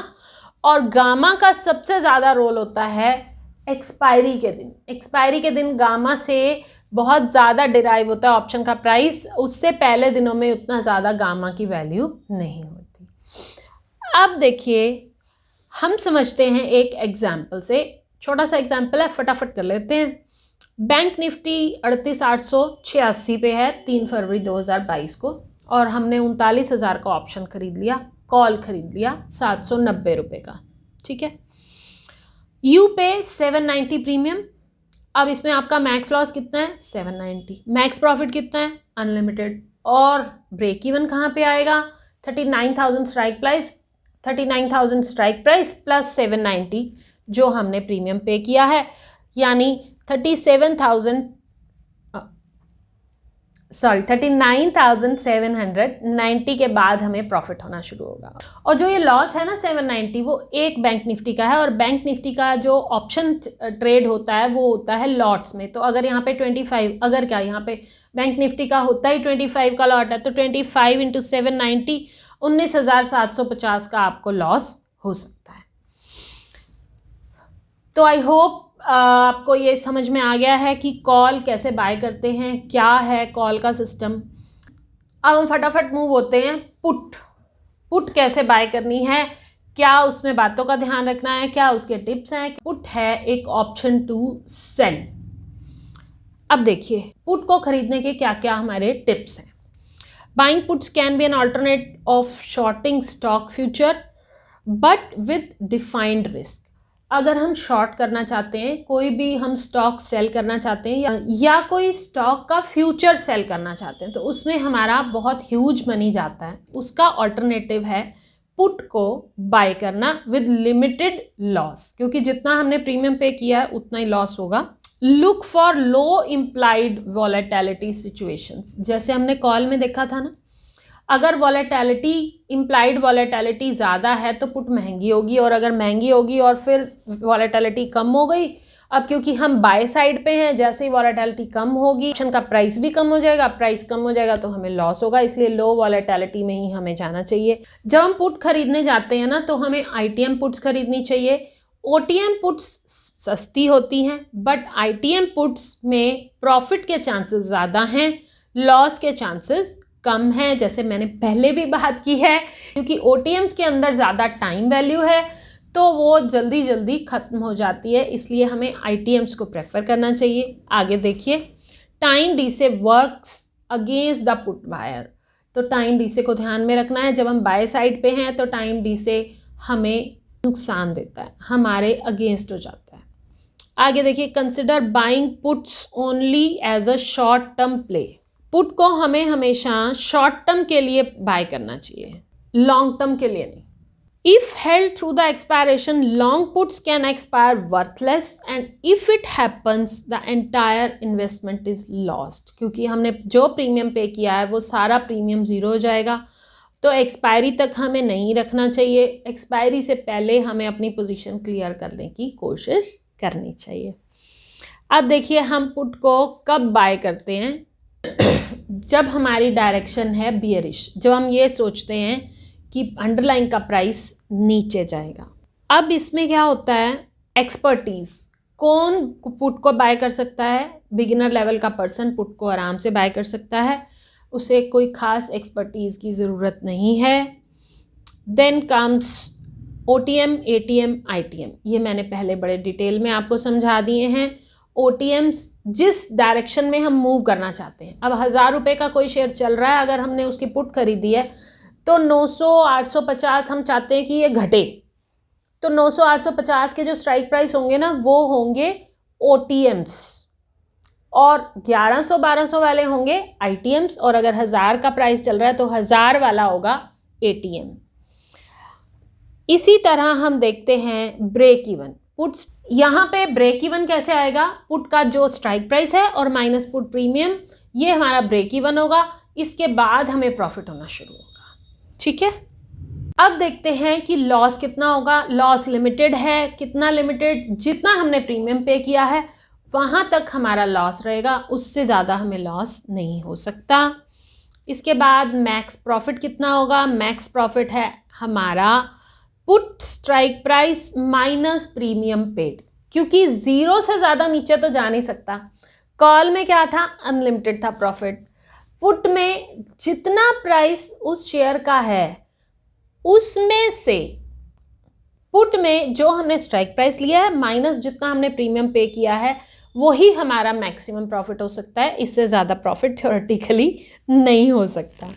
और गामा का सबसे ज़्यादा रोल होता है एक्सपायरी के दिन। एक्सपायरी के दिन गामा से बहुत ज़्यादा डिराइव होता है ऑप्शन का प्राइस, उससे पहले दिनों में उतना ज़्यादा गामा की वैल्यू नहीं होती। अब देखिए हम समझते हैं एक एग्जाम्पल से, छोटा सा एग्जाम्पल है, फटाफट कर लेते हैं। बैंक निफ्टी 38,886 पे है 3 फरवरी 2022 को, और हमने 39,000 का ऑप्शन खरीद लिया, कॉल खरीद लिया 790 रुपये का, ठीक है। यू पे 790 प्रीमियम। अब इसमें आपका मैक्स लॉस कितना है? 790। मैक्स प्रॉफिट कितना है? अनलिमिटेड। और ब्रेक इवन कहाँ पे आएगा? 39,000 strike price, 39,000 strike price plus 790 जो हमने प्रीमियम पे किया है, यानी 39,790 के बाद हमें प्रॉफिट होना शुरू होगा। और जो ये लॉस है ना 790, वो एक बैंक निफ्टी का है, और बैंक निफ्टी का जो ऑप्शन ट्रेड होता है वो होता है लॉट्स में। तो अगर यहाँ पे 25, अगर क्या यहाँ पे बैंक निफ्टी का होता ही 25 का लॉट है, तो 25 × 790 19,750 का आपको लॉस हो सकता है। तो आई होप आपको ये समझ में आ गया है कि कॉल कैसे बाय करते हैं, क्या है कॉल का सिस्टम। अब हम फटाफट मूव होते हैं पुट। पुट कैसे बाय करनी है, क्या उसमें बातों का ध्यान रखना है, क्या उसके टिप्स हैं। पुट है एक ऑप्शन टू सेल। अब देखिए पुट को खरीदने के क्या क्या हमारे टिप्स हैं। Buying puts can be an alternate of shorting stock future but with defined risk. अगर हम शॉर्ट करना चाहते हैं, कोई भी हम स्टॉक सेल करना चाहते हैं या कोई स्टॉक का फ्यूचर सेल करना चाहते हैं, तो उसमें हमारा बहुत ह्यूज मनी जाता है। उसका ऑल्टरनेटिव है पुट को बाय करना विद लिमिटेड लॉस, क्योंकि जितना हमने प्रीमियम पे किया है उतना ही लॉस होगा। Look for low implied volatility situations, जैसे हमने कॉल में देखा था ना, अगर वॉलेटिलिटी इम्प्लाइड वॉलेटिलिटी ज़्यादा है तो पुट महंगी होगी, और अगर महंगी होगी और फिर वॉलेटिलिटी कम हो गई, अब क्योंकि हम बाय साइड पे हैं, जैसे ही वॉलेटिलिटी कम होगी ऑप्शन का प्राइस भी कम हो जाएगा, प्राइस कम हो जाएगा तो हमें लॉस होगा, इसलिए लो वॉलेटिलिटी में ही हमें जाना चाहिए। जब हम पुट खरीदने जाते हैं ना, तो हमें ITM पुट्स खरीदनी चाहिए। OTM पुट्स सस्ती होती हैं, बट ITM पुट्स में प्रॉफिट के चांसेस ज़्यादा हैं, लॉस के चांसेस कम है, जैसे मैंने पहले भी बात की है, क्योंकि OTMs के अंदर ज़्यादा टाइम वैल्यू है तो वो जल्दी जल्दी ख़त्म हो जाती है, इसलिए हमें ITMs को प्रेफर करना चाहिए। आगे देखिए, time decay works against the put buyer. तो टाइम डी से को ध्यान में रखना है, जब हम बाय साइड पे हैं तो टाइम डी से हमें नुकसान देता है, हमारे अगेंस्ट हो जाता है। आगे देखिए, consider buying puts only as a short term play. Put को हमें हमेशा शॉर्ट टर्म के लिए बाय करना चाहिए, लॉन्ग टर्म के लिए नहीं। If held through the expiration, long puts can expire worthless and if it happens the entire investment is lost. क्योंकि हमने जो प्रीमियम पे किया है वो सारा प्रीमियम ज़ीरो हो जाएगा, तो एक्सपायरी तक हमें नहीं रखना चाहिए। एक्सपायरी से पहले हमें अपनी पोजीशन क्लियर करने की कोशिश करनी चाहिए। अब देखिए हम पुट को कब बाय करते हैं, जब हमारी डायरेक्शन है बियरिश, जब हम ये सोचते हैं कि अंडरलाइन का प्राइस नीचे जाएगा। अब इसमें क्या होता है, एक्सपर्टीज़। कौन पुट को बाय कर सकता है? बिगिनर लेवल का पर्सन पुट को आराम से बाय कर सकता है, उसे कोई खास एक्सपर्टीज़ की ज़रूरत नहीं है। Then comes OTM, ATM, ITM, ये मैंने पहले बड़े डिटेल में आपको समझा दिए हैं। OTMs जिस डायरेक्शन में हम मूव करना चाहते हैं, अब 1000 रुपये का कोई शेयर चल रहा है, अगर हमने उसकी पुट खरीदी है तो 900, 850 हम चाहते हैं कि ये घटे, तो 900, 850 के जो स्ट्राइक प्राइस होंगे ना वो होंगे OTMs। और 1100-1200 वाले होंगे ITMs, और अगर 1000 का प्राइस चल रहा है तो 1000 वाला होगा ATM। इसी तरह हम देखते हैं ब्रेक इवन पुट्स। यहाँ पे ब्रेक इवन कैसे आएगा, पुट का जो स्ट्राइक प्राइस है और माइनस पुट प्रीमियम, ये हमारा ब्रेक इवन होगा। इसके बाद हमें प्रॉफिट होना शुरू होगा, ठीक है। अब देखते हैं कि लॉस कितना होगा। लॉस लिमिटेड है, कितना लिमिटेड, जितना हमने प्रीमियम पे किया है वहां तक हमारा लॉस रहेगा, उससे ज़्यादा हमें लॉस नहीं हो सकता। इसके बाद मैक्स प्रॉफिट कितना होगा, मैक्स प्रॉफिट है हमारा put strike price minus premium paid, क्योंकि 0 से ज़्यादा नीचे तो जा नहीं सकता। कॉल में क्या था, अनलिमिटेड था प्रॉफिट। पुट में जितना प्राइस उस शेयर का है उसमें से पुट में जो हमने स्ट्राइक प्राइस लिया है माइनस जितना हमने प्रीमियम पे किया है, वही हमारा मैक्सिमम प्रॉफिट हो सकता है। इससे ज़्यादा प्रॉफिट थ्योरेटिकली नहीं हो सकता।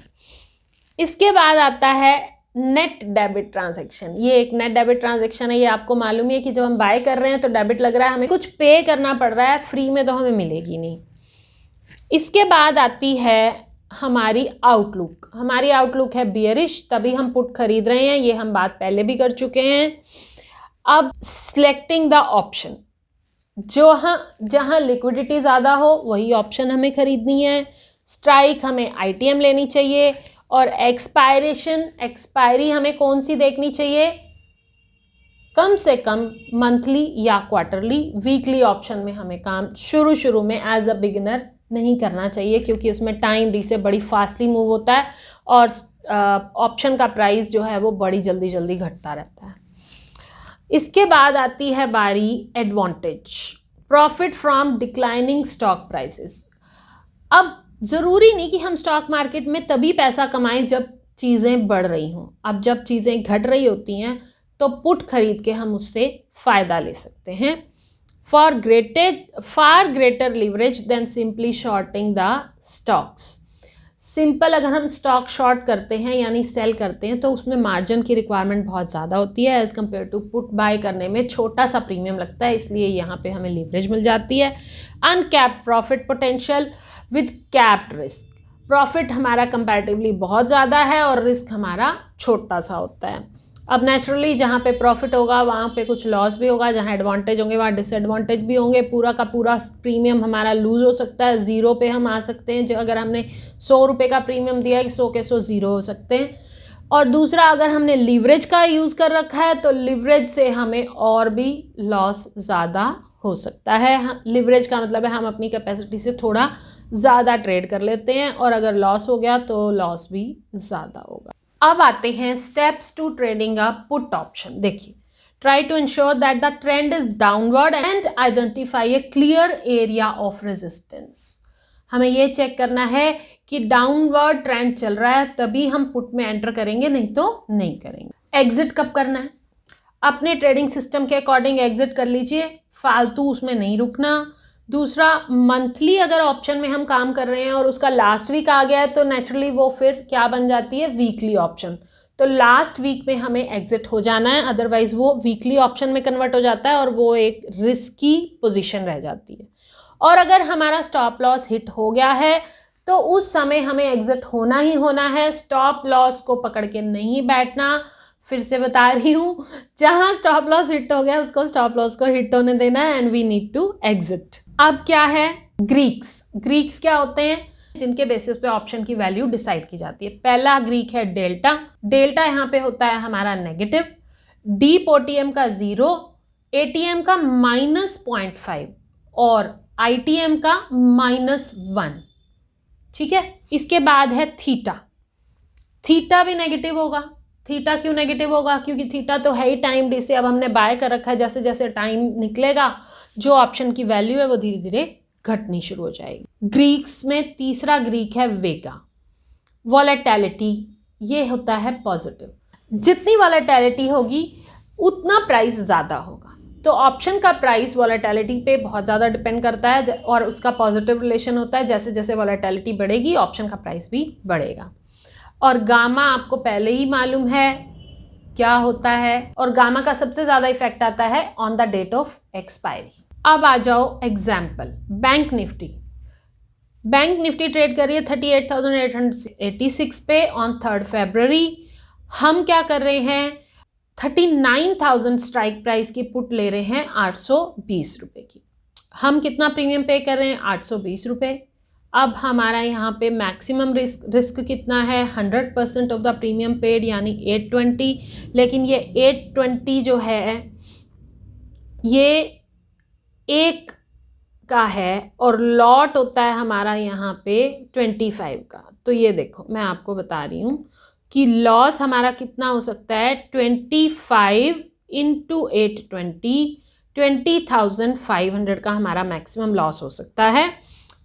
इसके बाद आता है नेट डेबिट ट्रांजैक्शन। ये एक नेट डेबिट ट्रांजैक्शन है। ये आपको मालूम है कि जब हम बाय कर रहे हैं तो डेबिट लग रहा है, हमें कुछ पे करना पड़ रहा है, फ्री में तो हमें मिलेगी नहीं। इसके बाद आती है हमारी आउटलुक। हमारी आउटलुक है बियरिश, तभी हम पुट खरीद रहे हैं, ये हम बात पहले भी कर चुके हैं। अब सिलेक्टिंग द ऑप्शन, जहाँ लिक्विडिटी ज़्यादा हो वही ऑप्शन हमें खरीदनी है। स्ट्राइक हमें ITM लेनी चाहिए, और एक्सपायरी हमें कौन सी देखनी चाहिए, कम से कम मंथली या क्वार्टरली। वीकली ऑप्शन में हमें काम शुरू में एज अ बिगिनर नहीं करना चाहिए, क्योंकि उसमें टाइम डी से बड़ी फास्टली मूव होता है और ऑप्शन का प्राइस जो है वो बड़ी जल्दी घटता रहता है। इसके बाद आती है बारी advantage, profit from declining stock prices. अब ज़रूरी नहीं कि हम स्टॉक मार्केट में तभी पैसा कमाएं जब चीज़ें बढ़ रही हों। अब जब चीज़ें घट रही होती हैं तो पुट खरीद के हम उससे फ़ायदा ले सकते हैं। Far greater leverage than simply shorting the stocks. Simple अगर हम स्टॉक शॉर्ट करते हैं यानी सेल करते हैं तो उसमें मार्जिन की रिक्वायरमेंट बहुत ज़्यादा होती है as compare to put buy करने में छोटा सा प्रीमियम लगता है, इसलिए यहाँ पे हमें लिवरेज मिल जाती है। Uncapped profit potential with capped risk. Profit हमारा कंपैरेटिवली बहुत ज़्यादा है और रिस्क हमारा छोटा सा होता है। अब नेचुरली जहाँ पे प्रॉफिट होगा वहाँ पे कुछ लॉस भी होगा, जहाँ एडवांटेज होंगे वहाँ डिसएडवांटेज भी होंगे। पूरा का पूरा प्रीमियम हमारा लूज़ हो सकता है, ज़ीरो पे हम आ सकते हैं। अगर हमने 100 रुपये का प्रीमियम दिया है, 100 के 100 ज़ीरो हो सकते हैं। और दूसरा, अगर हमने लीवरेज का यूज़ कर रखा है तो लीवरेज से हमें और भी लॉस ज़्यादा हो सकता है। लीवरेज का मतलब है हम अपनी कैपेसिटी से थोड़ा ज़्यादा ट्रेड कर लेते हैं, और अगर लॉस हो गया तो लॉस भी ज़्यादा होगा। अब आते हैं steps to trading a put option. देखिए, try to ensure that the trend is downward and identify a clear area of resistance. हमें ये चेक करना है कि डाउनवर्ड ट्रेंड चल रहा है तभी हम पुट में एंटर करेंगे, नहीं तो नहीं करेंगे। एग्जिट कब करना है, अपने ट्रेडिंग सिस्टम के अकॉर्डिंग एग्जिट कर लीजिए, फालतू उसमें नहीं रुकना। दूसरा, मंथली अगर ऑप्शन में हम काम कर रहे हैं और उसका लास्ट वीक आ गया है तो नेचुरली वो फिर क्या बन जाती है, वीकली ऑप्शन। तो लास्ट वीक में हमें एग्जिट हो जाना है, अदरवाइज वो वीकली ऑप्शन में कन्वर्ट हो जाता है और वो एक रिस्की पोजीशन रह जाती है। और अगर हमारा स्टॉप लॉस हिट हो गया है तो उस समय हमें एग्जिट होना ही होना है। स्टॉप लॉस को पकड़ के नहीं बैठना। फिर से बता रही हूँ, जहाँ स्टॉप लॉस हिट हो गया उसको स्टॉप लॉस को हिट होने देना है and we need to exit. अब क्या है, ग्रीक्स क्या होते हैं जिनके बेसिस पे ऑप्शन की वैल्यू डिसाइड की जाती है। पहला ग्रीक है डेल्टा यहाँ पे होता है हमारा नेगेटिव, डीप ओटीएम का 0, एटीएम का -0.5 और आईटीएम का -1। ठीक है, इसके बाद है थीटा भी नेगेटिव होगा। थीटा क्यों नेगेटिव होगा, क्योंकि थीटा तो है ही टाइम डी से। अब हमने बाय कर रखा है, जैसे जैसे टाइम निकलेगा जो ऑप्शन की वैल्यू है वो धीरे धीरे घटनी शुरू हो जाएगी। ग्रीक्स में तीसरा ग्रीक है वेगा, वॉलेटिलिटी, ये होता है पॉजिटिव। जितनी वॉलेटिलिटी होगी उतना प्राइस ज़्यादा होगा। तो ऑप्शन का प्राइस वॉलेटिलिटी पे बहुत ज़्यादा डिपेंड करता है और उसका पॉजिटिव रिलेशन होता है। जैसे जैसे वॉलेटिलिटी बढ़ेगी ऑप्शन का प्राइस भी बढ़ेगा। और गामा आपको पहले ही मालूम है क्या होता है, और गामा का सबसे ज़्यादा इफेक्ट आता है on the date of expiry. अब आ जाओ example, bank Nifty. Bank Nifty trade कर रही है 38,886 पे ऑन 3 फरवरी। हम क्या कर रहे हैं, 39,000 स्ट्राइक प्राइस की पुट ले रहे हैं 820 रुपए की। हम कितना प्रीमियम पे कर रहे हैं, 820 रुपए। अब हमारा यहाँ पे मैक्सिमम रिस्क कितना है, 100% ऑफ द प्रीमियम पेड यानी 820। लेकिन ये 820 जो है ये एक का है और लॉट होता है हमारा यहाँ पे 25 का। तो ये देखो मैं आपको बता रही हूँ कि लॉस हमारा कितना हो सकता है, 25 इंटू 820, 20,500 का हमारा मैक्सिमम लॉस हो सकता है।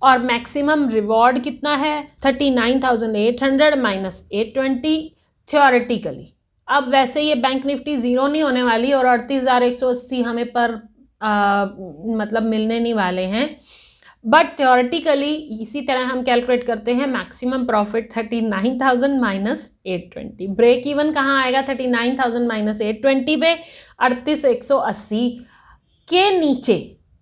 और मैक्सिमम रिवॉर्ड कितना है, 39,800 माइनस 820 थियोरेटिकली। अब वैसे ये बैंक निफ्टी ज़ीरो नहीं होने वाली और 38,180 हमें पर मतलब मिलने नहीं वाले हैं, बट थियोरेटिकली इसी तरह हम कैलकुलेट करते हैं maximum profit 39,000 minus 820। Break even कहाँ आएगा, 39,000 माइनस 820 पे 38,180 के नीचे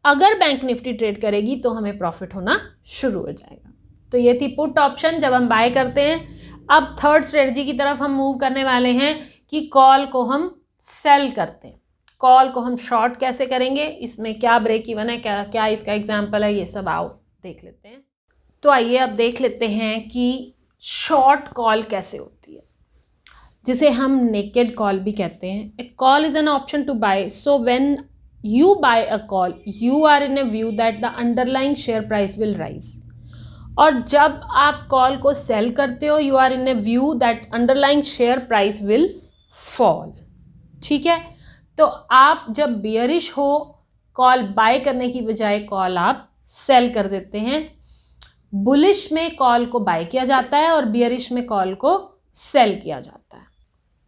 अगर बैंक निफ्टी ट्रेड करेगी तो हमें प्रॉफिट होना शुरू हो जाएगा। तो ये थी पुट ऑप्शन जब हम बाय करते हैं। अब थर्ड स्ट्रेटजी की तरफ हम मूव करने वाले हैं कि कॉल को हम सेल करते हैं। कॉल को हम शॉर्ट कैसे करेंगे, इसमें क्या ब्रेक इवन है, क्या क्या इसका एग्जाम्पल है, ये सब आओ देख लेते हैं। तो आइए अब देख लेते हैं कि शॉर्ट कॉल कैसे होती है, जिसे हम नेकेड कॉल भी कहते हैं। A call is an option to buy, so when you buy a call you are in a view that the underlying share price will rise। और जब आप कॉल को सेल करते हो you are in a view that underlying share price will fall। ठीक है, तो आप जब बियरिश हो कॉल बाय करने की बजाय कॉल आप सेल कर देते हैं। बुलिश में कॉल को बाय किया जाता है और बियरिश में कॉल को सेल किया जाता है।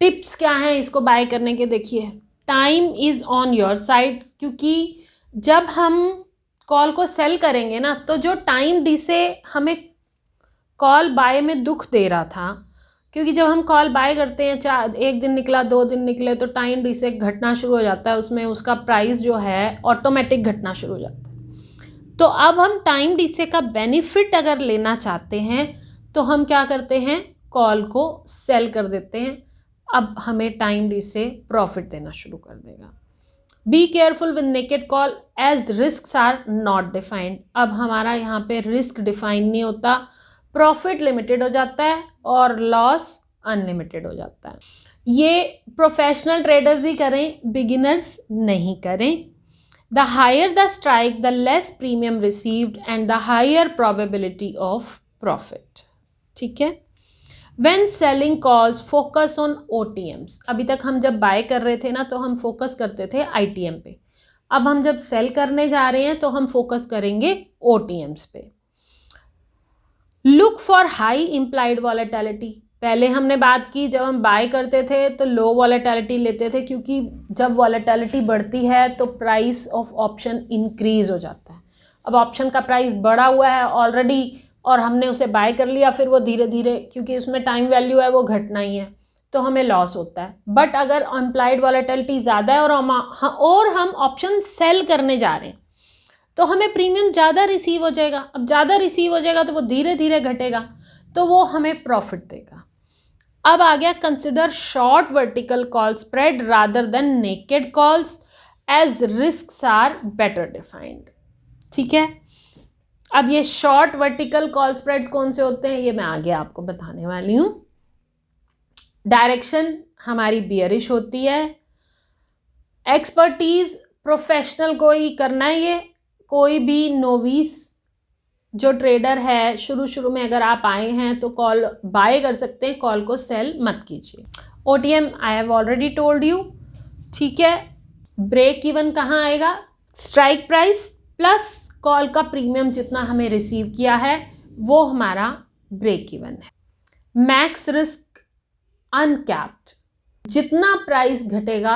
टिप्स क्या हैं इसको बाय करने के, देखिए time is on your side, क्योंकि जब हम कॉल को सेल करेंगे ना तो जो टाइम डी से हमें कॉल बाय में दुख दे रहा था, क्योंकि जब हम कॉल बाय करते हैं एक दिन निकला 2 दिन निकले तो टाइम डी से घटना शुरू हो जाता है, उसमें उसका प्राइस जो है ऑटोमेटिक घटना शुरू हो जाता है। तो अब हम टाइम डी से का बेनिफिट अगर लेना चाहते हैं तो हम क्या करते हैं, कॉल को सेल कर देते हैं। अब हमें टाइम डी से प्रॉफिट देना शुरू कर देगा। Be careful with naked call as risk are not defined. अब हमारा यहाँ पे रिस्क डिफाइन नहीं होता, प्रॉफिट लिमिटेड हो जाता है और लॉस अनलिमिटेड हो जाता है। ये प्रोफेशनल ट्रेडर्स ही करें, बिगिनर्स नहीं करें। The higher the strike the less premium received and the higher probability of profit. ठीक है, When selling calls focus on OTMs। अभी तक हम जब बाय कर रहे थे ना तो हम फोकस करते थे ITM पे, अब हम जब सेल करने जा रहे हैं तो हम फोकस करेंगे OTMs पे। Look for high implied volatility. पहले हमने बात की जब हम बाय करते थे तो लो वॉलेटिलिटी लेते थे, क्योंकि जब वॉलेटिलिटी बढ़ती है तो प्राइस ऑफ ऑप्शन इंक्रीज हो जाता है। अब ऑप्शन का प्राइस बढ़ा हुआ है ऑलरेडी और हमने उसे बाय कर लिया, फिर वो धीरे धीरे क्योंकि उसमें टाइम वैल्यू है वो घटना ही है, तो हमें लॉस होता है। बट अगर इम्प्लाइड वॉलेटिलिटी ज़्यादा है और हम ऑप्शन सेल करने जा रहे हैं तो हमें प्रीमियम ज़्यादा रिसीव हो जाएगा। अब ज़्यादा रिसीव हो जाएगा तो वो धीरे धीरे घटेगा, तो वो हमें प्रॉफिट देगा। अब आ गया consider short vertical call spread rather than naked calls as risks are better defined. ठीक है, अब ये शॉर्ट वर्टिकल कॉल स्प्रेड्स कौन से होते हैं ये मैं आगे आपको बताने वाली हूँ। डायरेक्शन हमारी बियरिश होती है। एक्सपर्टीज प्रोफेशनल को ही करना है, ये कोई भी नोविस जो ट्रेडर है शुरू में अगर आप आए हैं तो कॉल बाय कर सकते हैं, कॉल को सेल मत कीजिए। OTM I have already told you. ठीक है, ब्रेक इवन कहाँ आएगा, स्ट्राइक प्राइस प्लस कॉल का प्रीमियम जितना हमें रिसीव किया है वो हमारा ब्रेक इवन है। मैक्स रिस्क अनकैप्ड, जितना प्राइस घटेगा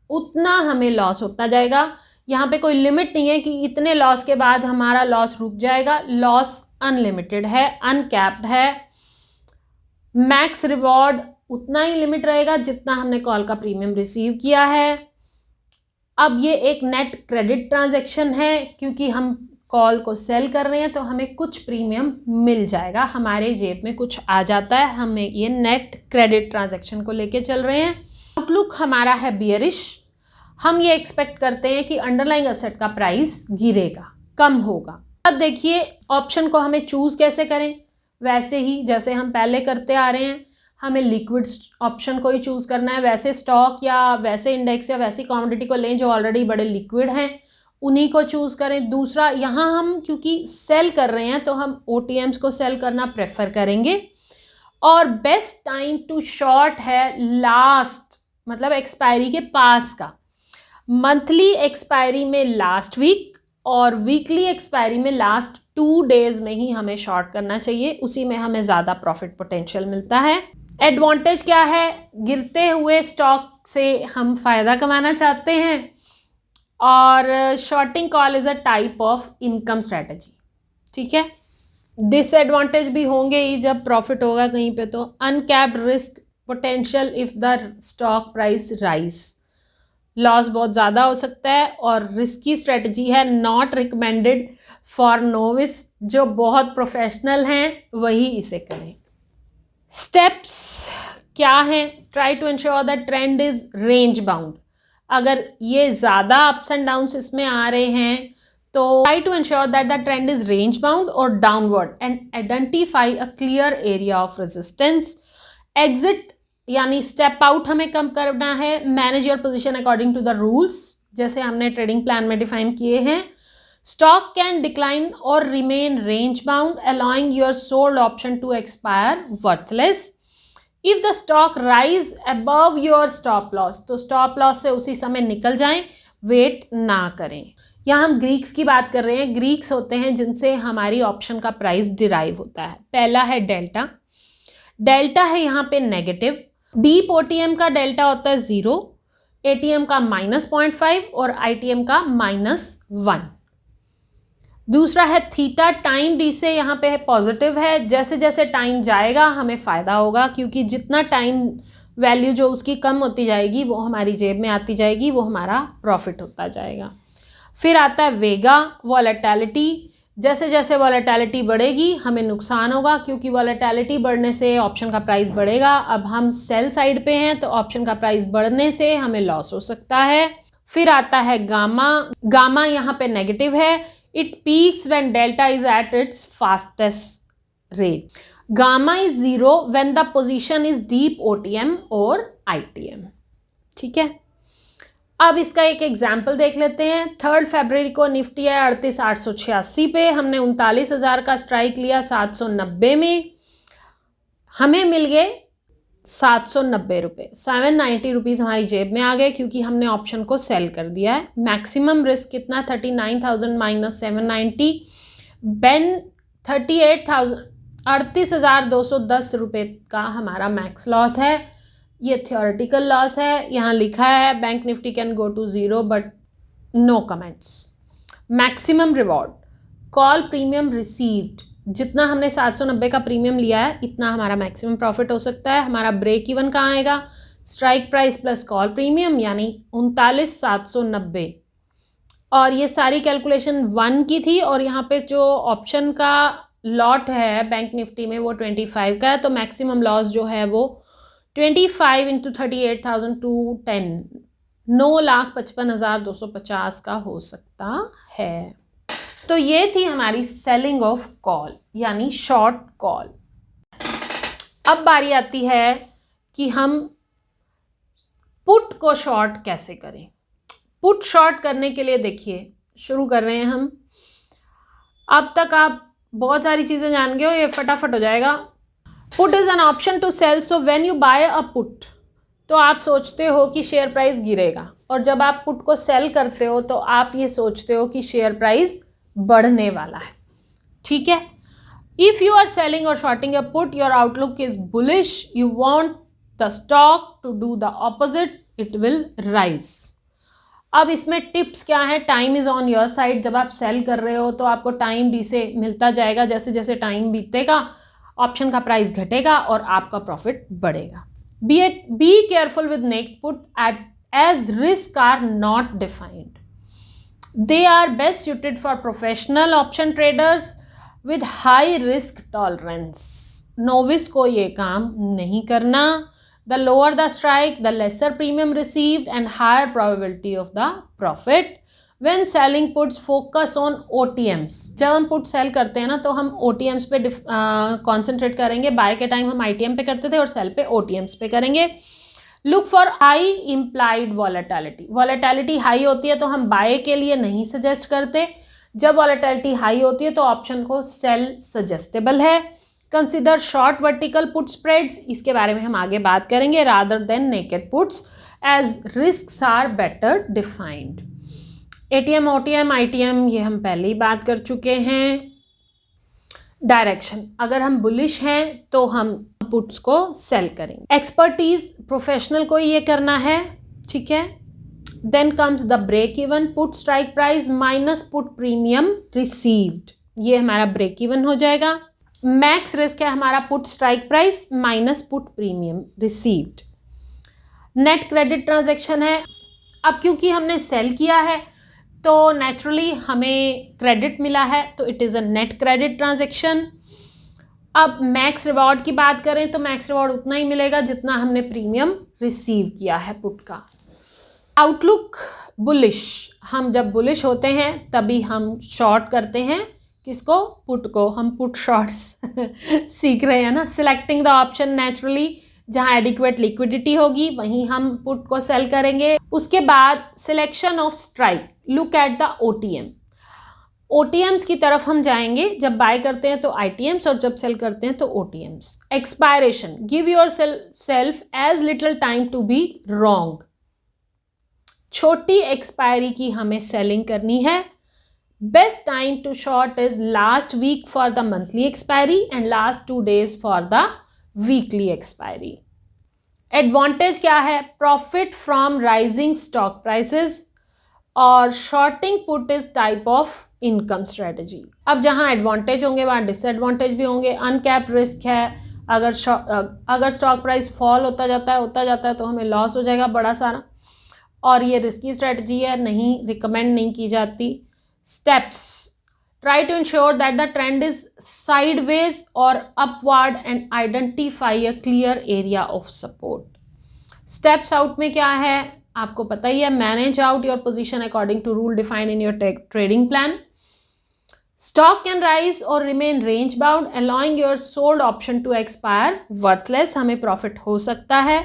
उतना हमें लॉस होता जाएगा। यहाँ पे कोई लिमिट नहीं है कि इतने लॉस के बाद हमारा लॉस रुक जाएगा, लॉस अनलिमिटेड है, अनकैप्ड है। मैक्स रिवॉर्ड उतना ही लिमिट रहेगा जितना हमने कॉल का प्रीमियम रिसीव किया है। अब ये एक नेट क्रेडिट ट्रांजैक्शन है, क्योंकि हम कॉल को सेल कर रहे हैं तो हमें कुछ प्रीमियम मिल जाएगा, हमारे जेब में कुछ आ जाता है, हमें ये नेट क्रेडिट ट्रांजैक्शन को लेके चल रहे हैं। आउटलुक हमारा है बियरिश, हम ये एक्सपेक्ट करते हैं कि अंडरलाइंग एसेट का प्राइस गिरेगा, कम होगा। अब देखिए ऑप्शन को हमें चूज कैसे करें, वैसे ही जैसे हम पहले करते आ रहे हैं, हमें लिक्विड ऑप्शन को ही चूज करना है। वैसे स्टॉक या वैसे इंडेक्स या वैसी कमोडिटी को लें जो ऑलरेडी बड़े लिक्विड हैं, उन्हीं को चूज करें। दूसरा, यहाँ हम क्योंकि सेल कर रहे हैं तो हम OTMs को सेल करना प्रेफर करेंगे। और बेस्ट टाइम टू शॉर्ट है लास्ट, मतलब एक्सपायरी के पास का। मंथली एक्सपायरी में लास्ट वीक और वीकली एक्सपायरी में लास्ट 2 डेज में ही हमें शॉर्ट करना चाहिए, उसी में हमें ज़्यादा प्रॉफिट पोटेंशियल मिलता है। एडवांटेज क्या है, गिरते हुए स्टॉक से हम फ़ायदा कमाना चाहते हैं। और shorting call is a type of income strategy, ठीक है। डिसएडवांटेज भी होंगे ही जब प्रॉफिट होगा कहीं पे, तो uncapped risk potential if the stock price rise, loss बहुत ज़्यादा हो सकता है। और रिस्की स्ट्रेटजी है, नॉट रिकमेंडेड फॉर नोविस, जो बहुत प्रोफेशनल हैं वही इसे करें। स्टेप्स क्या हैं, try to ensure that trend is range bound. अगर ये ज़्यादा अप्स एंड डाउन्स इसमें आ रहे हैं तो try to ensure that the trend is range bound और downward and identify a clear area of resistance. Exit यानी स्टेप आउट हमें कम करना है। Manage your position according to the rules, जैसे हमने ट्रेडिंग प्लान में डिफाइन किए हैं। स्टॉक कैन डिक्लाइन और remain range bound, allowing your sold option to expire worthless. If the stock rise above your stop loss, तो stop loss से उसी समय निकल जाएं, वेट ना करें। यहाँ हम ग्रीक्स की बात कर रहे हैं। ग्रीक्स होते हैं जिनसे हमारी ऑप्शन का प्राइस डिराइव होता है। पहला है डेल्टा, डेल्टा है यहाँ पे नेगेटिव। डीप OTM का डेल्टा होता है 0, ATM का -0.5 और ITM का -1। दूसरा है थीटा, टाइम डी से यहाँ पे है पॉजिटिव है। जैसे जैसे टाइम जाएगा हमें फ़ायदा होगा, क्योंकि जितना टाइम वैल्यू जो उसकी कम होती जाएगी वो हमारी जेब में आती जाएगी, वो हमारा प्रॉफिट होता जाएगा। फिर आता है वेगा, वॉलेटिलिटी। जैसे जैसे वॉलेटिलिटी बढ़ेगी हमें नुकसान होगा, क्योंकि वॉलेटिलिटी बढ़ने से ऑप्शन का प्राइस बढ़ेगा। अब हम सेल साइड पे हैं तो ऑप्शन का प्राइस बढ़ने से हमें लॉस हो सकता है। फिर आता है गामा, गामा यहाँ पे नेगेटिव है। It peaks when delta is at its fastest rate. Gamma is 0 when the position is deep OTM और ITM, ठीक है। अब इसका एक एग्जाम्पल देख लेते हैं। 3 फरवरी को निफ्टी है 38,886 पे, हमने 39,000 का स्ट्राइक लिया 790 में, हमें मिल गए 790 रुपये, 790 रुपीज़ हमारी जेब में आ गए, क्योंकि हमने ऑप्शन को सेल कर दिया है। मैक्सिमम रिस्क कितना, 39,000 माइनस 790, बेन 38,210 रुपये का हमारा मैक्स लॉस है। ये थियोरेटिकल लॉस है, यहाँ लिखा है bank Nifty can go to 0 but no comments. Maximum reward, call premium received, जितना हमने 790 का प्रीमियम लिया है इतना हमारा मैक्सिमम प्रॉफिट हो सकता है। हमारा ब्रेक इवन कहाँ आएगा, strike price plus call premium, यानी 39,790। और ये सारी कैलकुलेशन 1 की थी, और यहाँ पे जो ऑप्शन का लॉट है बैंक निफ्टी में वो 25 का है, तो मैक्सिमम लॉस जो है वो 25 × 38,210 9,55,250 का हो सकता है। तो ये थी हमारी सेलिंग ऑफ कॉल यानी शॉर्ट कॉल। अब बारी आती है कि हम पुट को शॉर्ट कैसे करें। पुट शॉर्ट करने के लिए देखिए शुरू कर रहे हैं हम। अब तक आप बहुत सारी चीज़ें जान गए हो, ये फटाफट हो जाएगा। Put is an option to sell, so when you buy a put, तो आप सोचते हो कि शेयर प्राइस गिरेगा, और जब आप पुट को सेल करते हो तो आप ये सोचते हो कि शेयर प्राइस बढ़ने वाला है, ठीक है। इफ़ यू आर सेलिंग और shorting a put, your outlook is bullish, you want the stock to do the opposite, it will rise. अब इसमें टिप्स क्या है, time is on your side. जब आप सेल कर रहे हो तो आपको टाइम डी से मिलता जाएगा, जैसे जैसे टाइम बीतेगा ऑप्शन का प्राइस घटेगा और आपका प्रॉफिट बढ़ेगा। Be careful with naked put as risk are not defined. They are best suited for professional option traders with high risk tolerance. Novice को ये काम नहीं करना. The lower the strike, the lesser premium received and higher probability of the profit. When selling puts, focus on OTMs. जब हम put sell करते हैं ना तो हम OTMs पे कॉन्सेंट्रेट करेंगे. बाय के टाइम हम ITM पे करते थे और सेल पे OTMs पे करेंगे. Look for high implied volatility. Volatility high होती है तो हम बाय के लिए नहीं सजेस्ट करते. जब वॉलेटिलिटी हाई होती है तो ऑप्शन को सेल सजेस्टेबल है. Consider short vertical put spreads. इसके बारे में हम आगे बात करेंगे. Rather than naked puts as risks are better defined. ATM, OTM, ITM ये हम पहले ही बात कर चुके हैं. डायरेक्शन, अगर हम बुलिश हैं तो हम पुट्स को सेल करेंगे. एक्सपर्टीज, प्रोफेशनल को ये करना है, ठीक है. Then comes the break even. Put strike price minus put premium received. ये हमारा ब्रेक इवन हो जाएगा. मैक्स रिस्क है हमारा put strike price minus put premium received. Net credit transaction है. अब क्योंकि हमने सेल किया है तो नेचुरली हमें क्रेडिट मिला है तो it is a net credit transaction. अब मैक्स रिवॉर्ड की बात करें तो मैक्स रिवॉर्ड उतना ही मिलेगा जितना हमने प्रीमियम रिसीव किया है पुट का. Outlook bullish. हम जब बुलिश होते हैं तभी हम शॉर्ट करते हैं. किसको? पुट को. हम पुट शॉर्ट्स सीख रहे हैं ना. Selecting the option naturally. जहाँ एडिक्वेट लिक्विडिटी होगी वहीं हम पुट को सेल करेंगे. उसके बाद selection of strike. Look at the OTM. OTMs की तरफ हम जाएंगे. जब बाय करते हैं तो ITMs और जब सेल करते हैं तो OTMs. Expiration. Give yourself as little time to be wrong. छोटी एक्सपायरी की हमें सेलिंग करनी है. Best time to short is last week for the monthly expiry and last 2 days for the weekly expiry. Advantage क्या है? Profit from rising stock prices और shorting put is type of income strategy. अब जहां advantage होंगे वहां disadvantage भी होंगे. Uncapped risk है. अगर स्टॉक प्राइस फॉल होता जाता है तो हमें लॉस हो जाएगा बड़ा सारा. और ये रिस्की स्ट्रेटजी है, नहीं रिकमेंड नहीं की जाती. Steps. Try to ensure that the trend is sideways or upward and identify a clear area of support. Steps out में क्या है आपको पता ही है. Manage out your position according to rule defined in your trading plan. Stock can rise or remain range bound, allowing your sold option to expire worthless. हमें profit हो सकता है.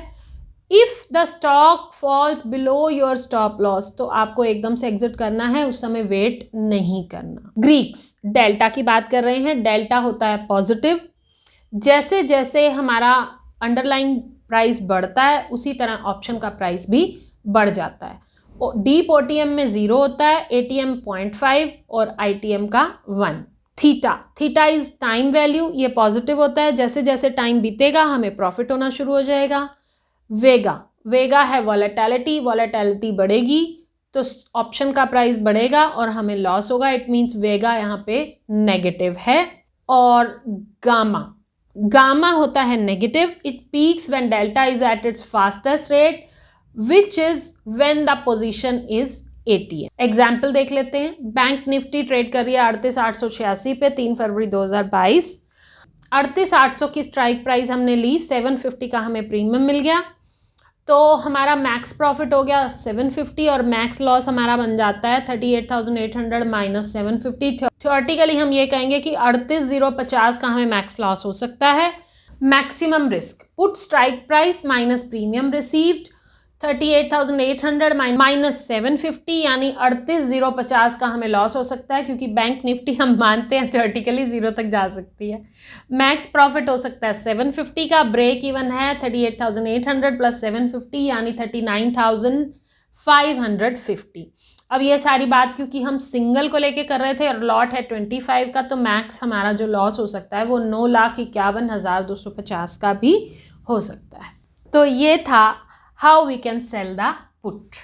If the stock falls below your stop loss तो आपको एकदम से exit करना है. उस समय वेट नहीं करना. ग्रीक्स. डेल्टा की बात कर रहे हैं. डेल्टा होता है पॉजिटिव. जैसे जैसे हमारा अंडरलाइंग प्राइस बढ़ता है उसी तरह ऑप्शन का प्राइस भी बढ़ जाता है. डीप OTM में 0 होता है. ATM 0.5 और ITM का 1. Theta is time value. ये पॉजिटिव होता है. जैसे जैसे टाइम बीतेगा हमें प्रॉफिट होना शुरू हो जाएगा. वेगा है वॉलेटिलिटी बढ़ेगी तो ऑप्शन का प्राइस बढ़ेगा और हमें लॉस होगा. इट मीन्स वेगा यहाँ पे नेगेटिव है. और गामा होता है negative. It peaks when delta is at its fastest rate which is when the position is ATM. Example देख लेते हैं. बैंक निफ्टी ट्रेड कर रही है 38,886 पे 3 फरवरी 2022. 38,800 की स्ट्राइक प्राइस हमने ली. 750 का हमें प्रीमियम मिल गया तो हमारा मैक्स प्रॉफिट हो गया 750 और मैक्स लॉस हमारा बन जाता है 38,800 माइनस 750. थ्योरेटिकली हम ये कहेंगे कि 38,050 का हमें मैक्स लॉस हो सकता है. Maximum risk. Put strike price minus premium received 38,800 minus 750 यानी 38,050 का हमें लॉस हो सकता है क्योंकि बैंक निफ्टी हम मानते हैं थ्योरेटिकली 0 तक जा सकती है. मैक्स प्रॉफिट हो सकता है 750 का. ब्रेक इवन है 38,800 प्लस 750 यानी 39,550. अब ये सारी बात क्योंकि हम सिंगल को लेके कर रहे थे और लॉट है 25 का तो मैक्स हमारा जो लॉस हो सकता है वो 9,51,250 का भी हो सकता है. तो ये था how we can sell the put.